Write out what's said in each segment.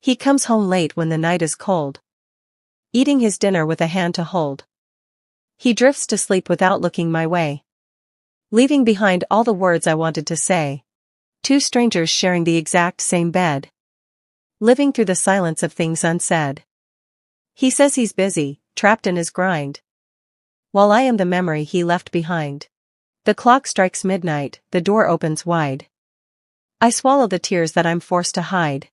He comes home late when the night is cold, eating his dinner with a hand to hold. He drifts to sleep without looking my way, leaving behind all the words I wanted to say. Two strangers sharing the exact same bed, living through the silence of things unsaid. He says he's busy, trapped in his grind, while I am the memory he left behind. The clock strikes midnight, the door opens wide. I swallow the tears that I'm forced to hide.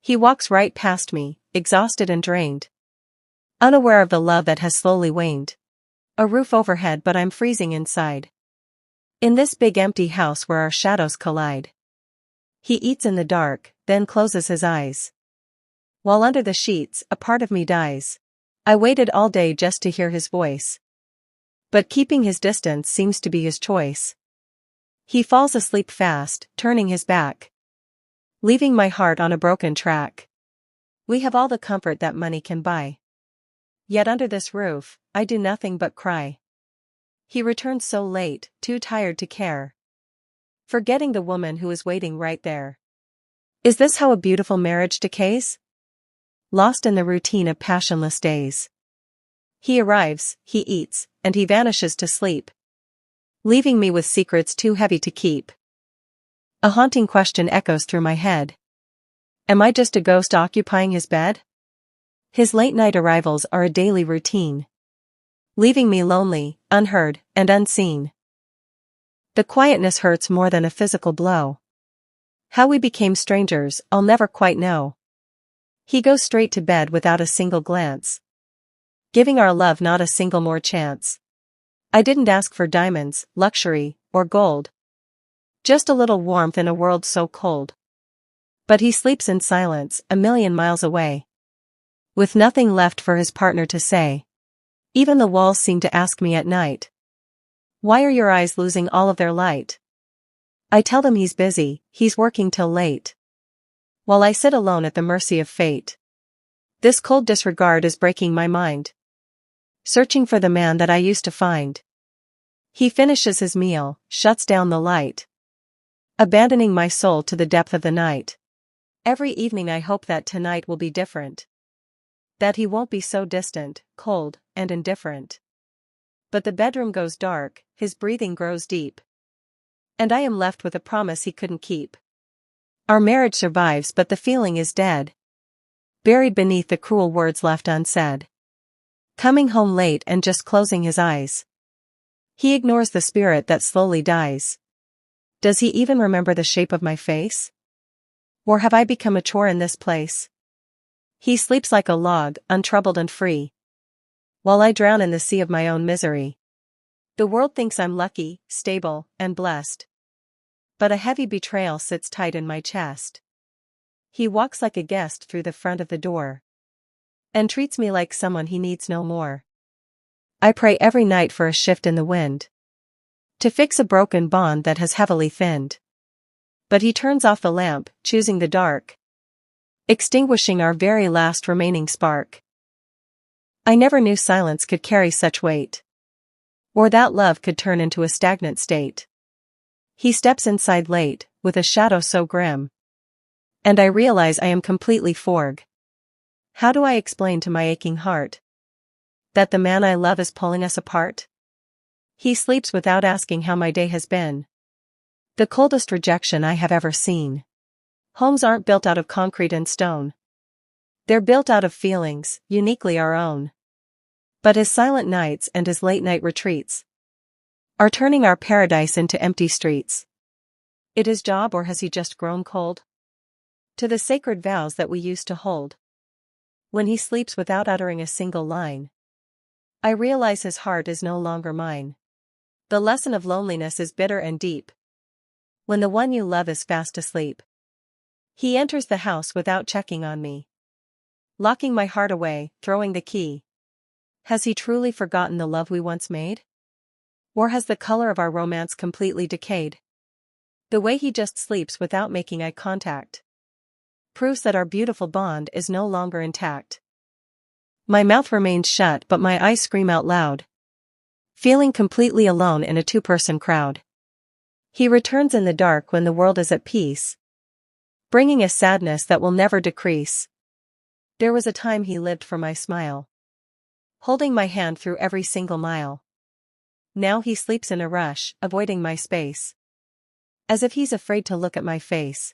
He walks right past me, exhausted and drained, unaware of the love that has slowly waned. A roof overhead, but I'm freezing inside, in this big empty house where our shadows collide. He eats in the dark, then closes his eyes, while under the sheets, a part of me dies. I waited all day just to hear his voice, but keeping his distance seems to be his choice. He falls asleep fast, turning his back, leaving my heart on a broken track. We have all the comfort that money can buy, yet under this roof, I do nothing but cry. He returns so late, too tired to care, forgetting the woman who is waiting right there. Is this how a beautiful marriage decays? Lost in the routine of passionless days. He arrives, he eats, and he vanishes to sleep, leaving me with secrets too heavy to keep. A haunting question echoes through my head. Am I just a ghost occupying his bed? His late-night arrivals are a daily routine, leaving me lonely, unheard, and unseen. The quietness hurts more than a physical blow. How we became strangers, I'll never quite know. He goes straight to bed without a single glance, giving our love not a single more chance. I didn't ask for diamonds, luxury, or gold, just a little warmth in a world so cold. But he sleeps in silence, a million miles away, with nothing left for his partner to say. Even the walls seem to ask me at night, why are your eyes losing all of their light? I tell them he's busy, he's working till late, while I sit alone at the mercy of fate. This cold disregard is breaking my mind, searching for the man that I used to find. He finishes his meal, shuts down the light, abandoning my soul to the depth of the night. Every evening I hope that tonight will be different, that he won't be so distant, cold, and indifferent. But the bedroom goes dark, his breathing grows deep, and I am left with a promise he couldn't keep. Our marriage survives, but the feeling is dead, buried beneath the cruel words left unsaid. Coming home late and just closing his eyes, he ignores the spirit that slowly dies. Does he even remember the shape of my face? Or have I become a chore in this place? He sleeps like a log, untroubled and free, while I drown in the sea of my own misery. The world thinks I'm lucky, stable, and blessed, but a heavy betrayal sits tight in my chest. He walks like a guest through the front of the door, and treats me like someone he needs no more. I pray every night for a shift in the wind, to fix a broken bond that has heavily thinned. But he turns off the lamp, choosing the dark, extinguishing our very last remaining spark. I never knew silence could carry such weight, or that love could turn into a stagnant state. He steps inside late, with a shadow so grim, and I realize I am completely forg. How do I explain to my aching heart that the man I love is pulling us apart? He sleeps without asking how my day has been. The coldest rejection I have ever seen. Homes aren't built out of concrete and stone. They're built out of feelings, uniquely our own. But his silent nights and his late-night retreats are turning our paradise into empty streets. It his job, or has he just grown cold to the sacred vows that we used to hold? When he sleeps without uttering a single line, I realize his heart is no longer mine. The lesson of loneliness is bitter and deep, when the one you love is fast asleep. He enters the house without checking on me, locking my heart away, throwing the key. Has he truly forgotten the love we once made? Or has the color of our romance completely decayed? The way he just sleeps without making eye contact proves that our beautiful bond is no longer intact. My mouth remains shut, but my eyes scream out loud, feeling completely alone in a two-person crowd. He returns in the dark when the world is at peace, bringing a sadness that will never decrease. There was a time he lived for my smile, holding my hand through every single mile. Now he sleeps in a rush, avoiding my space, as if he's afraid to look at my face.